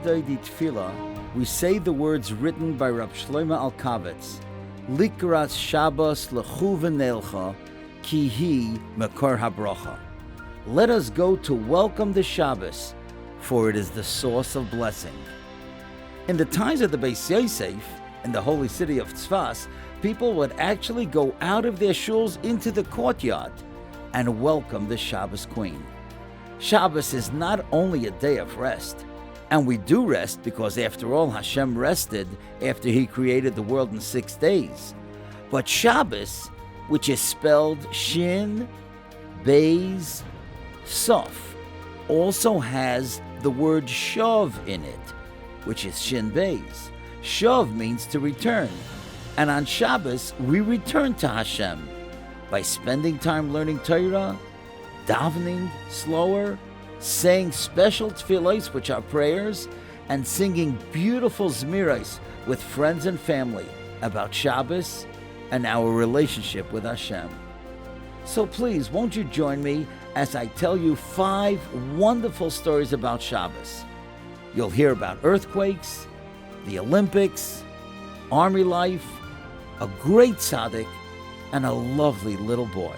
After the tefillah, we say the words written by Rab Shlomo Alkavitz, Likras Shabbos lechu v'nelcha, ki hi mekor habracha. Let us go to welcome the Shabbos, for it is the source of blessing. In the times of the Beis Yosef, in the holy city of Tzfas, people would actually go out of their shuls into the courtyard and welcome the Shabbos queen. Shabbos is not only a day of rest, and we do rest because after all Hashem rested after He created the world in 6 days, but Shabbos, which is spelled Shin, Beis, Sof, also has the word Shov in it, which is Shin Beis. Shov means to return, and on Shabbos we return to Hashem by spending time learning Torah, davening slower, saying special tefillos, which are prayers, and singing beautiful zmiros with friends and family about Shabbos and our relationship with Hashem. So please, won't you join me as I tell you 5 wonderful stories about Shabbos. You'll hear about earthquakes, the Olympics, army life, a great tzaddik, and a lovely little boy.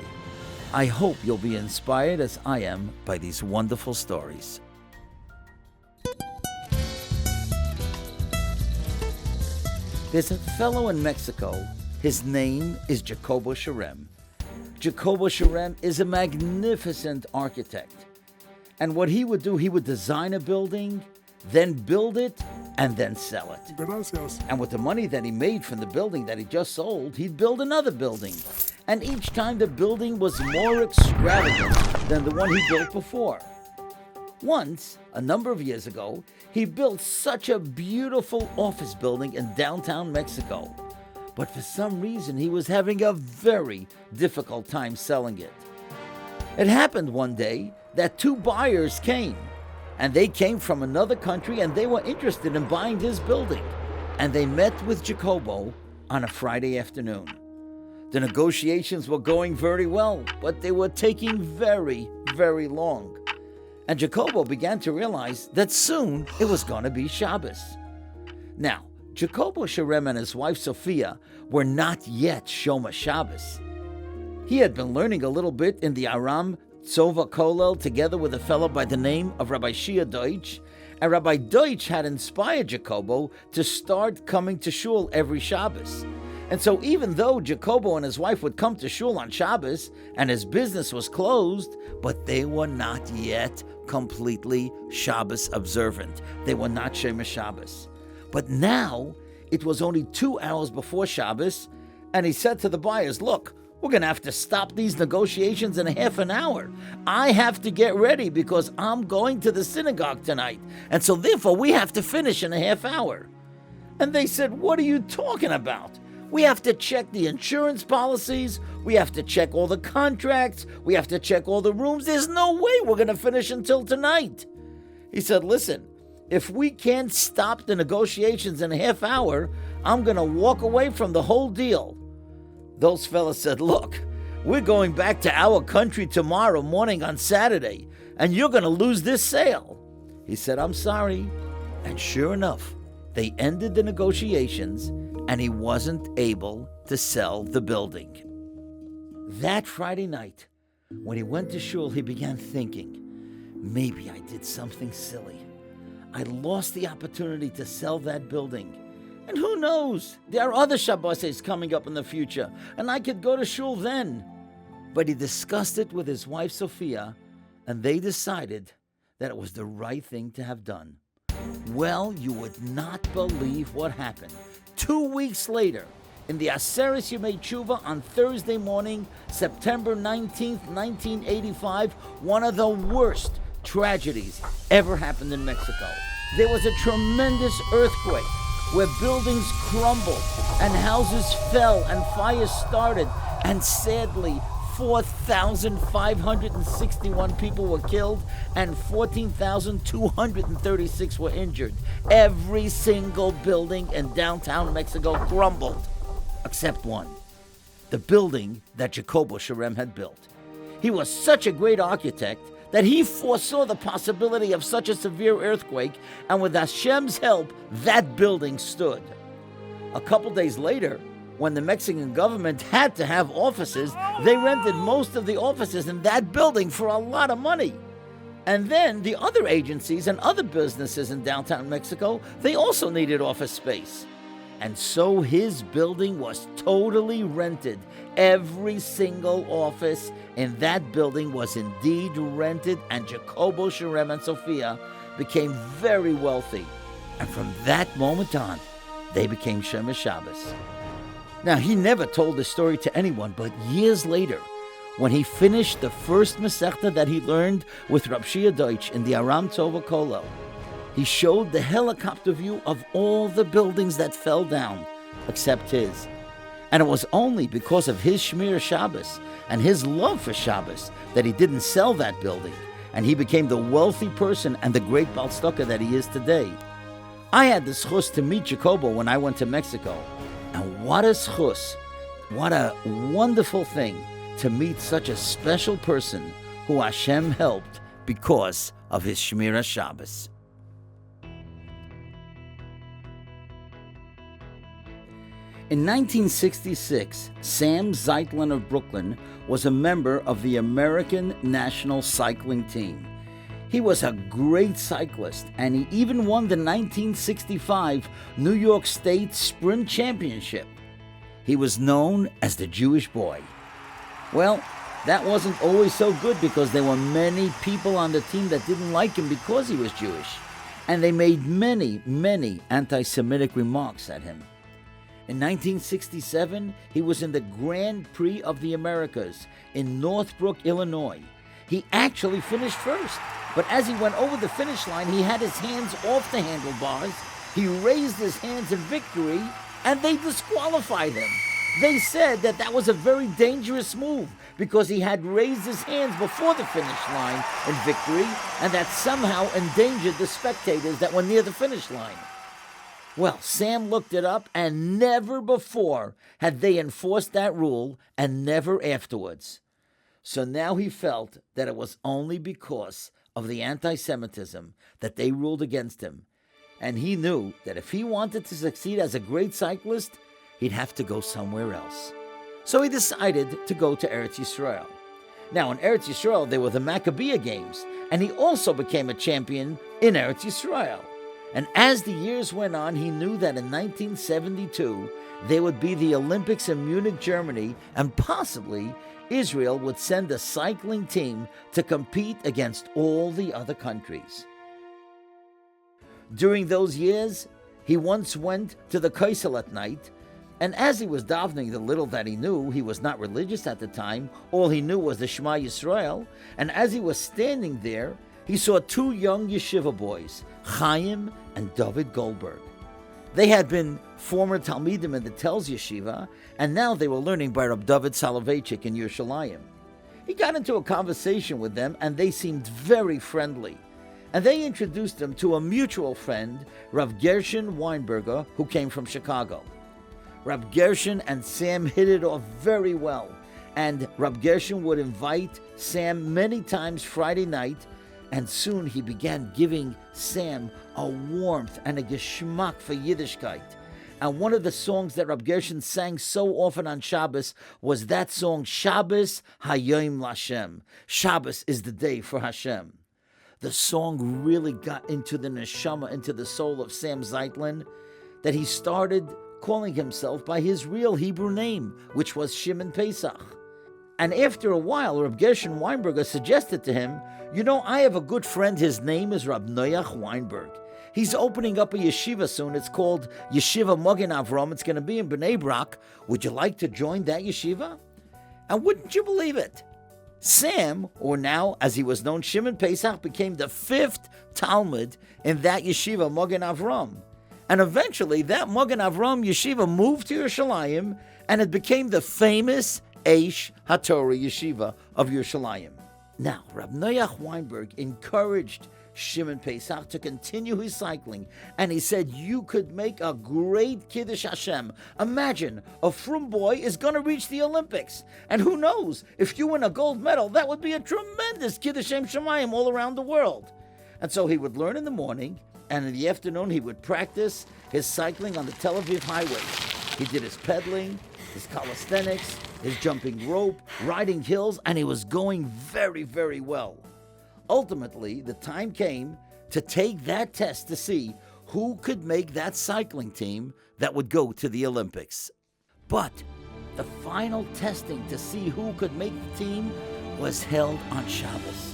I hope you'll be inspired as I am by these wonderful stories. There's a fellow in Mexico. His name is Jacobo Sharem. Jacobo Sharem is a magnificent architect. And what he would do, he would design a building, then build it, and then sell it. Gracias. And with the money that he made from the building that he just sold, he'd build another building. And each time the building was more extravagant than the one he built before. Once, a number of years ago, he built such a beautiful office building in downtown Mexico. But for some reason, he was having a very difficult time selling it. It happened one day that 2 buyers came. And they came from another country and they were interested in buying his building. And they met with Jacobo on a Friday afternoon. The negotiations were going very well, but they were taking very, very long. And Jacobo began to realize that soon it was going to be Shabbos. Now, Jacobo Sharem and his wife Sophia were not yet Shoma Shabbos. He had been learning a little bit in the Aram Tzova Kollel together with a fellow by the name of Rabbi Shia Deutsch, and Rabbi Deutsch had inspired Jacobo to start coming to shul every Shabbos. And so even though Jacobo and his wife would come to shul on Shabbos and his business was closed, but they were not yet completely Shabbos observant. They were not Shema Shabbos. But now it was only 2 hours before Shabbos, and he said to the buyers, look, we're going to have to stop these negotiations in a half an hour. I have to get ready because I'm going to the synagogue tonight. And so therefore we have to finish in a half hour. And they said, what are you talking about? We have to check the insurance policies. We have to check all the contracts. We have to check all the rooms. There's no way we're going to finish until tonight. He said, listen, if we can't stop the negotiations in a half hour, I'm going to walk away from the whole deal. Those fellas said, look, we're going back to our country tomorrow morning on Saturday, and you're going to lose this sale. He said, I'm sorry. And sure enough, they ended the negotiations, and he wasn't able to sell the building. That Friday night, when he went to shul, he began thinking, maybe I did something silly. I lost the opportunity to sell that building. And who knows? There are other Shabbos coming up in the future, and I could go to shul then. But he discussed it with his wife Sophia, and they decided that it was the right thing to have done. Well, you would not believe what happened. 2 weeks later, in the Aseres Yemei Tshuva on Thursday morning, September 19th, 1985, one of the worst tragedies ever happened in Mexico. There was a tremendous earthquake where buildings crumbled and houses fell and fires started, and sadly 4,561 people were killed and 14,236 were injured. Every single building in downtown Mexico crumbled, except one, the building that Jacobo Sharem had built. He was such a great architect that he foresaw the possibility of such a severe earthquake, and with Hashem's help, that building stood. A couple days later, when the Mexican government had to have offices, they rented most of the offices in that building for a lot of money. And then the other agencies and other businesses in downtown Mexico, they also needed office space. And so his building was totally rented. Every single office in that building was indeed rented, and Jacobo, Sherem, and Sophia became very wealthy. And from that moment on, they became Shemesh Shabbos. Now, he never told this story to anyone, but years later, when he finished the first Masechta that he learned with Rav Shia Deutsch in the Aram Tova Kollel, he showed the helicopter view of all the buildings that fell down, except his. And it was only because of his Shmir Shabbos and his love for Shabbos that he didn't sell that building, and he became the wealthy person and the great Balstoka that he is today. I had the schus to meet Jacobo when I went to Mexico. And what a schus, what a wonderful thing to meet such a special person who Hashem helped because of his Shmira Shabbos. In 1966, Sam Zeitlin of Brooklyn was a member of the American national cycling team. He was a great cyclist, and he even won the 1965 New York State Sprint Championship. He was known as the Jewish boy. Well, that wasn't always so good, because there were many people on the team that didn't like him because he was Jewish, and they made many anti-Semitic remarks at him. In 1967, he was in the Grand Prix of the Americas in Northbrook, Illinois. He actually finished first, but as he went over the finish line, he had his hands off the handlebars. He raised his hands in victory, and they disqualified him. They said that that was a very dangerous move because he had raised his hands before the finish line in victory, and that somehow endangered the spectators that were near the finish line. Well, Sam looked it up, and never before had they enforced that rule, and never afterwards. So now he felt that it was only because of the anti-Semitism that they ruled against him. And he knew that if he wanted to succeed as a great cyclist, he'd have to go somewhere else. So he decided to go to Eretz Yisrael. Now, in Eretz Yisrael, there were the Maccabeah Games, and he also became a champion in Eretz Yisrael. And as the years went on, he knew that in 1972, there would be the Olympics in Munich, Germany, and possibly Israel would send a cycling team to compete against all the other countries. During those years, he once went to the Kaisel at night, and as he was davening the little that he knew, he was not religious at the time, all he knew was the Shema Yisrael, and as he was standing there, he saw two young yeshiva boys, Chaim and David Goldberg. They had been former Talmidim in the Telz Yeshiva, and now they were learning by Rab David Soloveitchik in Yerushalayim. He got into a conversation with them, and they seemed very friendly. And they introduced him to a mutual friend, Rav Gershon Weinberger, who came from Chicago. Rav Gershon and Sam hit it off very well, and Rav Gershon would invite Sam many times Friday night, and soon he began giving Sam a warmth and a geschmack for Yiddishkeit. And one of the songs that Rab Gershon sang so often on Shabbos was that song, Shabbos Hayom Lashem. Shabbos is the day for Hashem. The song really got into the neshama, into the soul of Sam Zeitlin, that he started calling himself by his real Hebrew name, which was Shimon Paysach. And after a while, Rab Gershon Weinberger suggested to him, you know, I have a good friend, his name is Rab Noach Weinberg. He's opening up a yeshiva soon. It's called Yeshiva Mogen Avram. It's going to be in Bnei Brak. Would you like to join that yeshiva? And wouldn't you believe it? Sam, or now, as he was known, Shimon Paysach, became the 5th Talmud in that yeshiva, Mogen Avram. And eventually, that Mogen Avram yeshiva moved to Yerushalayim, and it became the famous Eish HaTorah yeshiva of Yerushalayim. Now, Rab Noach Weinberg encouraged Shimon Paysach to continue his cycling, and he said, you could make a great Kiddush Hashem. Imagine, a frum boy is going to reach the Olympics, and who knows, if you win a gold medal, that would be a tremendous Kiddush Shem Shemayim all around the world. And so he would learn in the morning, and in the afternoon he would practice his cycling on the Tel Aviv highways. He did his pedaling, his calisthenics, his jumping rope, riding hills, and he was going very, very well. Ultimately, the time came to take that test to see who could make that cycling team that would go to the Olympics. But the final testing to see who could make the team was held on Shabbos.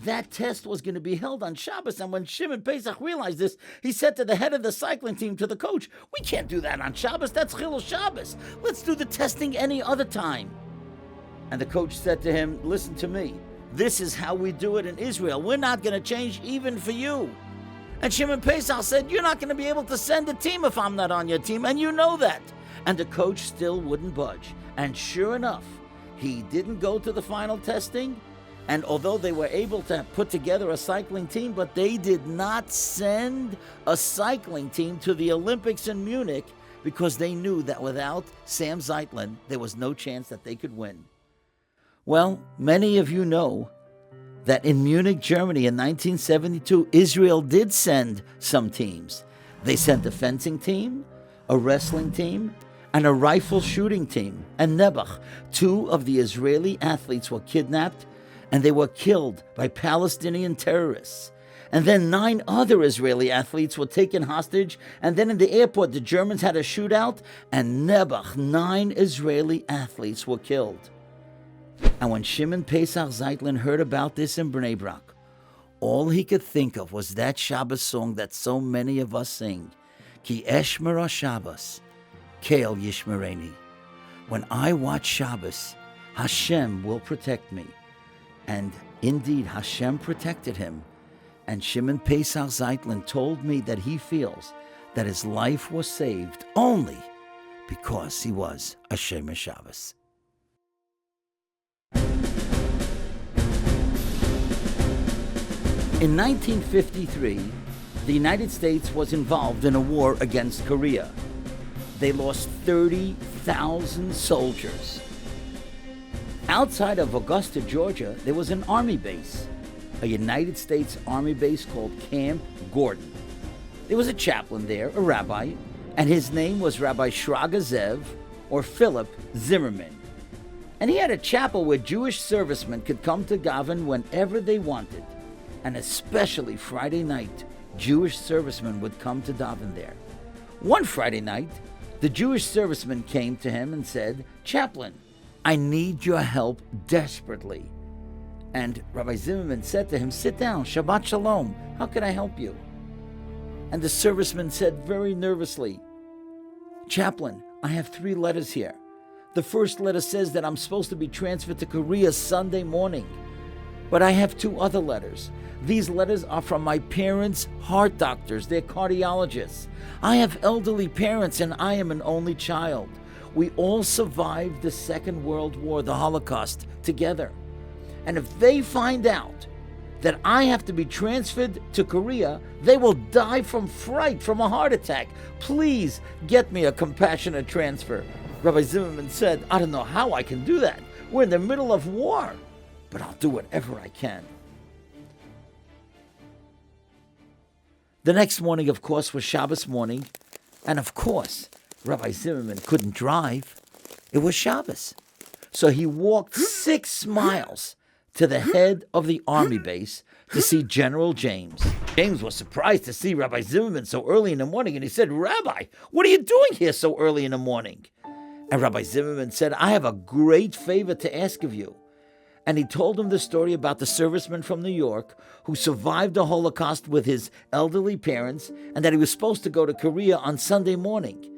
That test was going to be held on Shabbos, and when Shimon Paysach realized this, he said to the head of the cycling team, to the coach, we can't do that on Shabbos, that's Chilul Shabbos. Let's do the testing any other time. And the coach said to him, listen to me. This is how we do it in Israel. We're not going to change even for you. And Shimon Paysach said, you're not going to be able to send a team if I'm not on your team, and you know that. And the coach still wouldn't budge. And sure enough, he didn't go to the final testing. And although they were able to put together a cycling team, but they did not send a cycling team to the Olympics in Munich because they knew that without Sam Zeitlin, there was no chance that they could win. Well, many of you know that in Munich, Germany in 1972, Israel did send some teams. They sent a fencing team, a wrestling team, and a rifle shooting team. And Nebuch, 2 of the Israeli athletes were kidnapped and they were killed by Palestinian terrorists. And then 9 other Israeli athletes were taken hostage, and then in the airport the Germans had a shootout, and Nebuch, 9 Israeli athletes were killed. And when Shimon Paysach Zeitlin heard about this in Bnei Brak, all he could think of was that Shabbos song that so many of us sing, Ki Eshmera Shabbos, Keil Yishmereni. When I watch Shabbos, Hashem will protect me. And indeed, Hashem protected him. And Shimon Paysach Zeitlin told me that he feels that his life was saved only because he was a Shomer Shabbos. In 1953, the United States was involved in a war against Korea. They lost 30,000 soldiers. Outside of Augusta, Georgia, there was an army base, a United States Army base called Camp Gordon. There was a chaplain there, a rabbi, and his name was Rabbi Shraga Zev, or Philip Zimmerman. And he had a chapel where Jewish servicemen could come to daven whenever they wanted. And especially Friday night, Jewish servicemen would come to daven there. One Friday night, the Jewish serviceman came to him and said, Chaplain, I need your help desperately. And Rabbi Zimmerman said to him, sit down, Shabbat Shalom, how can I help you? And the serviceman said very nervously, Chaplain, I have 3 letters here. The first letter says that I'm supposed to be transferred to Korea Sunday morning. But I have 2 other letters. These letters are from my parents' heart doctors. They're cardiologists. I have elderly parents and I am an only child. We all survived the Second World War, the Holocaust, together. And if they find out that I have to be transferred to Korea, they will die from fright, from a heart attack. Please get me a compassionate transfer. Rabbi Zimmerman said, I don't know how I can do that. We're in the middle of war, but I'll do whatever I can. The next morning, of course, was Shabbos morning, and of course, Rabbi Zimmerman couldn't drive. It was Shabbos. So he walked 6 miles to the head of the army base to see General James. James was surprised to see Rabbi Zimmerman so early in the morning, and he said, Rabbi, what are you doing here so early in the morning? And Rabbi Zimmerman said, I have a great favor to ask of you. And he told him the story about the serviceman from New York who survived the Holocaust with his elderly parents and that he was supposed to go to Korea on Sunday morning.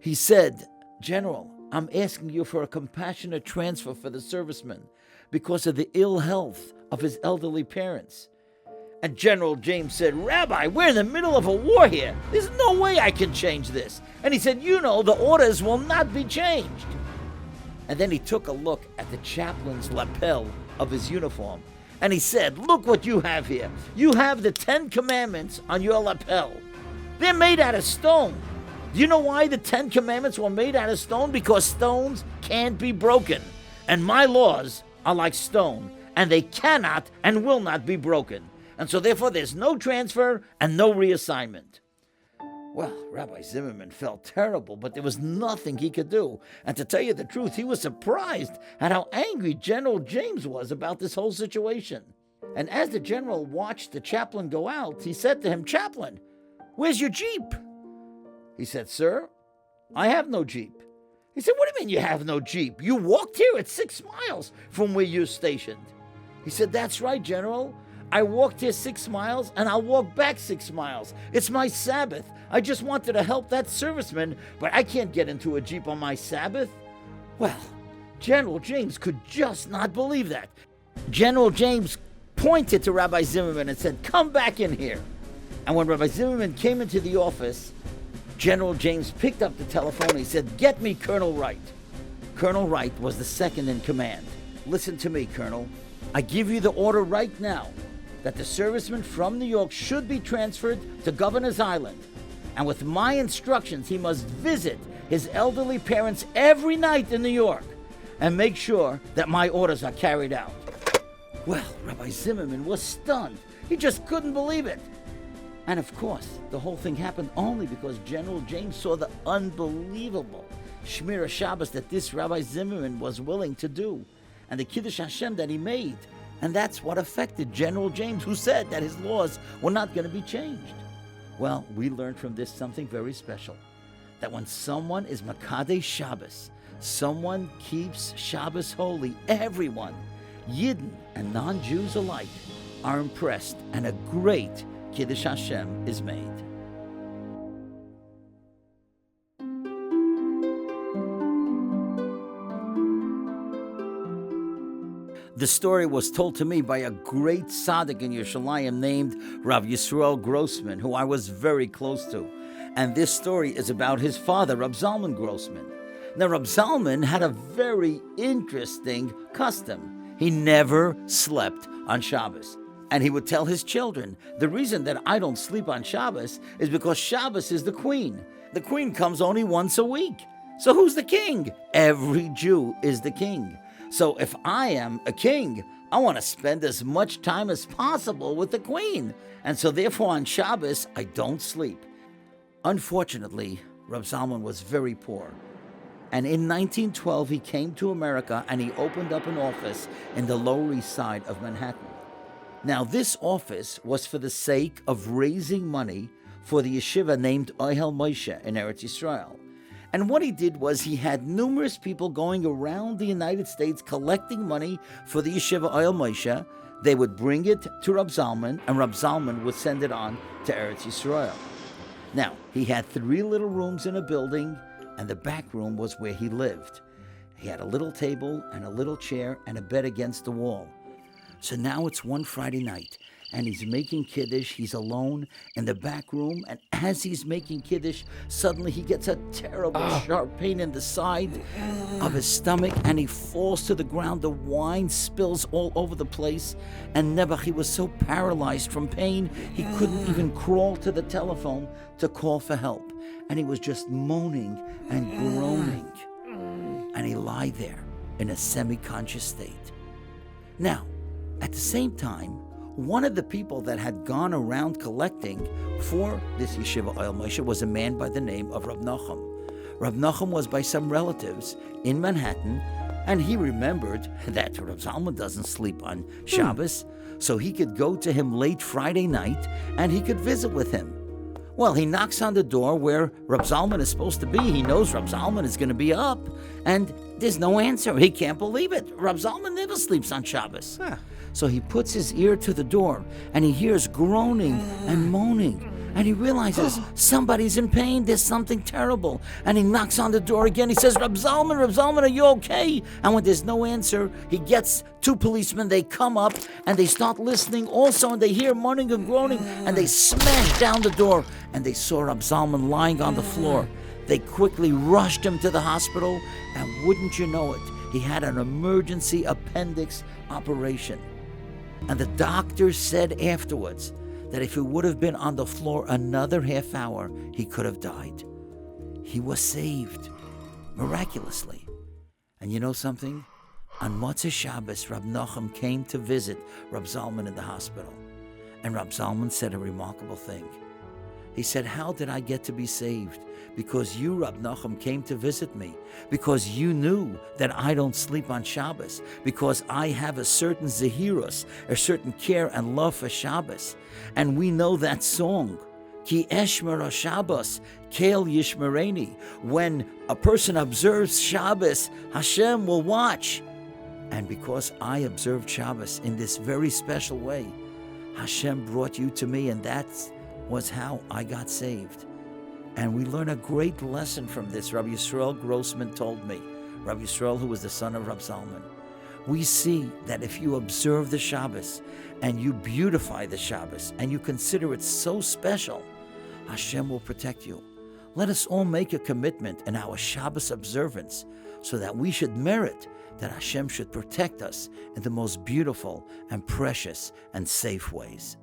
He said, General, I'm asking you for a compassionate transfer for the serviceman because of the ill health of his elderly parents. And General James said, Rabbi, we're in the middle of a war here. There's no way I can change this. And he said, you know, the orders will not be changed. And then he took a look at the chaplain's lapel of his uniform. And he said, look what you have here. You have the 10 Commandments on your lapel. They're made out of stone. Do you know why the 10 Commandments were made out of stone? Because stones can't be broken. And my laws are like stone, and they cannot and will not be broken. And so therefore there's no transfer and no reassignment. Well, Rabbi Zimmerman felt terrible, but there was nothing he could do. And to tell you the truth, he was surprised at how angry General James was about this whole situation. And as the general watched the chaplain go out, he said to him, "Chaplain, where's your Jeep?" He said, "Sir, I have no Jeep." He said, "What do you mean you have no Jeep? You walked here at 6 miles from where you're stationed." He said, "That's right, General. I walked here 6 miles, and I'll walk back 6 miles. It's my Sabbath. I just wanted to help that serviceman, but I can't get into a Jeep on my Sabbath." Well, General James could just not believe that. General James pointed to Rabbi Zimmerman and said, "Come back in here." And when Rabbi Zimmerman came into the office, General James picked up the telephone and he said, "Get me Colonel Wright." Colonel Wright was the second in command. "Listen to me, Colonel. I give you the order right now that the serviceman from New York should be transferred to Governor's Island. And with my instructions, he must visit his elderly parents every night in New York and make sure that my orders are carried out." Well, Rabbi Zimmerman was stunned. He just couldn't believe it. And of course, the whole thing happened only because General James saw the unbelievable Shmira Shabbos that this Rabbi Zimmerman was willing to do, and the Kiddush Hashem that he made. And that's what affected General James, who said that his laws were not going to be changed. Well, we learned from this something very special, that when someone is Makadeh Shabbos, someone keeps Shabbos holy, everyone, Yidden and non-Jews alike, are impressed, and a great Kiddush Hashem is made. The story was told to me by a great tzaddik in Yerushalayim named Rav Yisrael Grossman, who I was very close to. And this story is about his father, Rav Zalman Grossman. Now, Rav Zalman had a very interesting custom. He never slept on Shabbos. And he would tell his children, the reason that I don't sleep on Shabbos is because Shabbos is the queen. The queen comes only once a week. So who's the king? Every Jew is the king. So if I am a king, I want to spend as much time as possible with the queen. And so therefore on Shabbos, I don't sleep. Unfortunately, Rav Zalman was very poor. And in 1912, he came to America and he opened up an office in the Lower East Side of Manhattan. Now, this office was for the sake of raising money for the yeshiva named Ohel Moshe in Eretz Yisrael. And what he did was he had numerous people going around the United States collecting money for the yeshiva Ohel Moshe. They would bring it to Rav Zalman, and Rav Zalman would send it on to Eretz Yisrael. Now, he had 3 little rooms in a building, and the back room was where he lived. He had a little table and a little chair and a bed against the wall. So now it's one Friday night, and he's making Kiddush. He's alone in the back room, and as he's making Kiddush, suddenly he gets a terrible sharp pain in the side of his stomach, and he falls to the ground. The wine spills all over the place, and Nebuch was so paralyzed from pain, he couldn't even crawl to the telephone to call for help. And he was just moaning and groaning, and he lay there in a semi-conscious state. Now, at the same time, one of the people that had gone around collecting for this yeshiva Ohel Moshe was a man by the name of Rav Nachum. Rav Nachum was by some relatives in Manhattan, and he remembered that Rav Zalman doesn't sleep on Shabbos, so he could go to him late Friday night and he could visit with him. Well, he knocks on the door where Rav Zalman is supposed to be. He knows Rav Zalman is going to be up, and there's no answer. He can't believe it. Rav Zalman never sleeps on Shabbos. So he puts his ear to the door, and he hears groaning and moaning, and he realizes somebody's in pain. There's something terrible. And he knocks on the door again. He says, Rav Zalman, are you okay? And when there's no answer, he gets 2 policemen. They come up, and they start listening also, and they hear moaning and groaning, and they smash down the door, and they saw Rav Zalman lying on the floor. They quickly rushed him to the hospital, and wouldn't you know it, he had an emergency appendix operation. And the doctor said afterwards that if he would have been on the floor another half hour, he could have died. He was saved, miraculously. And you know something? On Motzei Shabbos, Rab Nachum came to visit Rab Zalman in the hospital. And Rab Zalman said a remarkable thing. He said, how did I get to be saved? Because you, Rab Nachum, came to visit me. Because you knew that I don't sleep on Shabbos. Because I have a certain zehirus, a certain care and love for Shabbos. And we know that song, Ki Eshmer Shabbos, Kel Yishmereni. When a person observes Shabbos, Hashem will watch. And because I observed Shabbos in this very special way, Hashem brought you to me, and that was how I got saved. And we learn a great lesson from this. Rabbi Yisrael Grossman told me, Rabbi Yisrael, who was the son of Rab Zalman, we see that if you observe the Shabbos and you beautify the Shabbos and you consider it so special, Hashem will protect you. Let us all make a commitment in our Shabbos observance so that we should merit that Hashem should protect us in the most beautiful and precious and safe ways.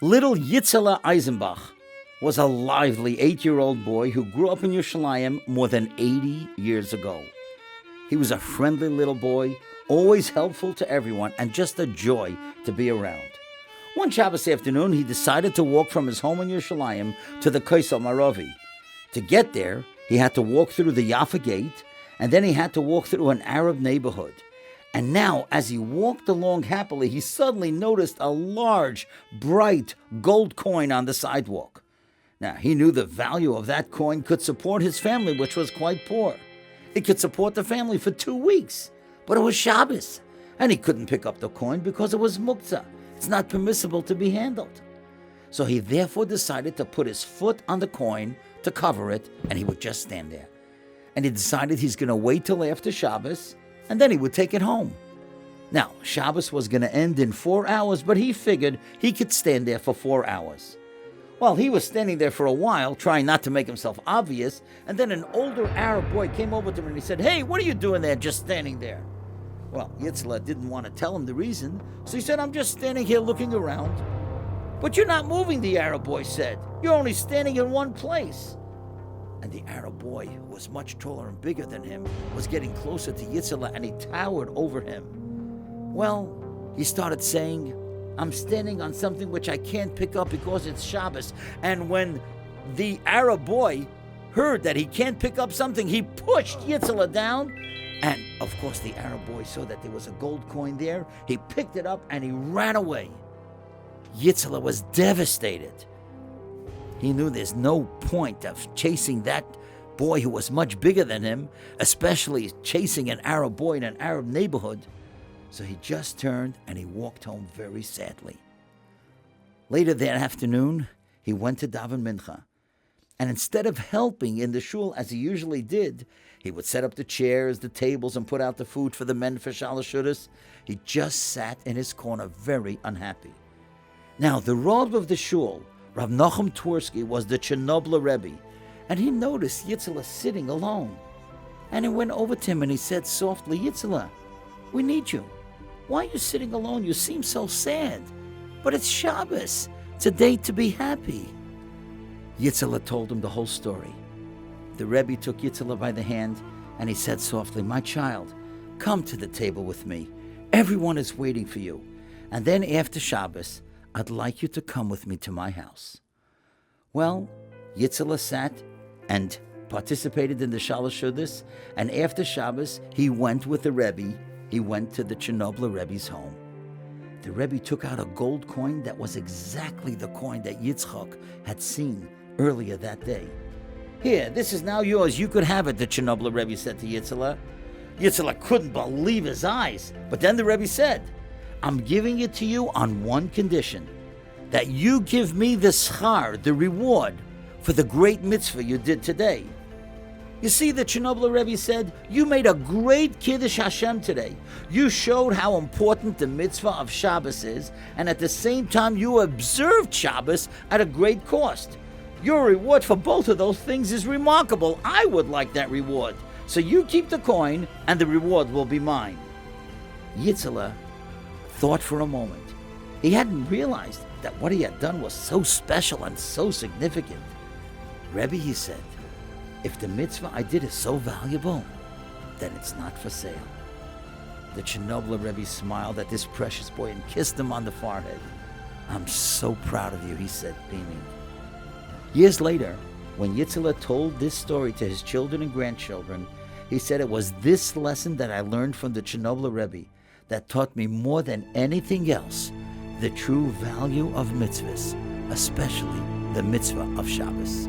Little Yitzhak Eisenbach was a lively 8-year-old boy who grew up in Yerushalayim more than 80 years ago. He was a friendly little boy, always helpful to everyone, and just a joy to be around. One Shabbos afternoon, he decided to walk from his home in Yerushalayim to the Koisel Maravi. To get there, he had to walk through the Yaffa Gate, and then he had to walk through an Arab neighborhood. And now, as he walked along happily, he suddenly noticed a large, bright gold coin on the sidewalk. Now, he knew the value of that coin could support his family, which was quite poor. It could support the family for 2 weeks, but it was Shabbos, and he couldn't pick up the coin because it was muktzah. It's not permissible to be handled. So he therefore decided to put his foot on the coin to cover it, and he would just stand there. And he decided he's going to wait till after Shabbos, and then he would take it home. Now, Shabbos was going to end in 4 hours, but he figured he could stand there for 4 hours. Well, he was standing there for a while, trying not to make himself obvious, and then an older Arab boy came over to him and he said, "Hey, what are you doing there, just standing there?" Well, Yitzhak didn't want to tell him the reason, so he said, "I'm just standing here looking around." "But you're not moving," the Arab boy said. "You're only standing in one place." And the Arab boy, who was much taller and bigger than him, was getting closer to Yitzhak, and he towered over him. Well, he started saying, "I'm standing on something which I can't pick up because it's Shabbos." And when the Arab boy heard that he can't pick up something, he pushed Yitzhak down. And, of course, the Arab boy saw that there was a gold coin there. He picked it up and he ran away. Yitzhak was devastated. He knew there's no point of chasing that boy who was much bigger than him, especially chasing an Arab boy in an Arab neighborhood. So he just turned and he walked home very sadly. Later that afternoon, he went to daven mincha. And instead of helping in the shul as he usually did, he would set up the chairs, the tables, and put out the food for the men for Shalosh Shudas. He just sat in his corner very unhappy. Now, the Rav of the shul, Rav Nachum Twersky, was the Chernobyl Rebbe, and he noticed Yitzhak sitting alone. And he went over to him and he said softly, "Yitzhak, we need you. Why are you sitting alone? You seem so sad. But it's Shabbos. It's a day to be happy." Yitzhak told him the whole story. The Rebbe took Yitzhak by the hand and he said softly, "My child, come to the table with me. Everyone is waiting for you. And then after Shabbos, I'd like you to come with me to my house." Well, Yitzhak sat and participated in the Shalosh Shudas, and after Shabbos, he went with the Rebbe. He went to the Chernobyl Rebbe's home. The Rebbe took out a gold coin that was exactly the coin that Yitzchak had seen earlier that day. "Here, this is now yours. You could have it," the Chernobyl Rebbe said to Yitzhak. Yitzhak couldn't believe his eyes. But then the Rebbe said, "I'm giving it to you on one condition, that you give me the schar, the reward, for the great mitzvah you did today." You see, the Chernobyl Rebbe said, "You made a great Kiddush Hashem today. You showed how important the mitzvah of Shabbos is, and at the same time you observed Shabbos at a great cost. Your reward for both of those things is remarkable. I would like that reward. So you keep the coin, and the reward will be mine." Yitzhak thought for a moment. He hadn't realized that what he had done was so special and so significant. "Rebbe," he said, "if the mitzvah I did is so valuable, then it's not for sale." The Chernobyl Rebbe smiled at this precious boy and kissed him on the forehead. "I'm so proud of you," he said, beaming. Years later, when Yitzhak told this story to his children and grandchildren, he said, "It was this lesson that I learned from the Chernobyl Rebbe that taught me more than anything else the true value of mitzvahs, especially the mitzvah of Shabbos."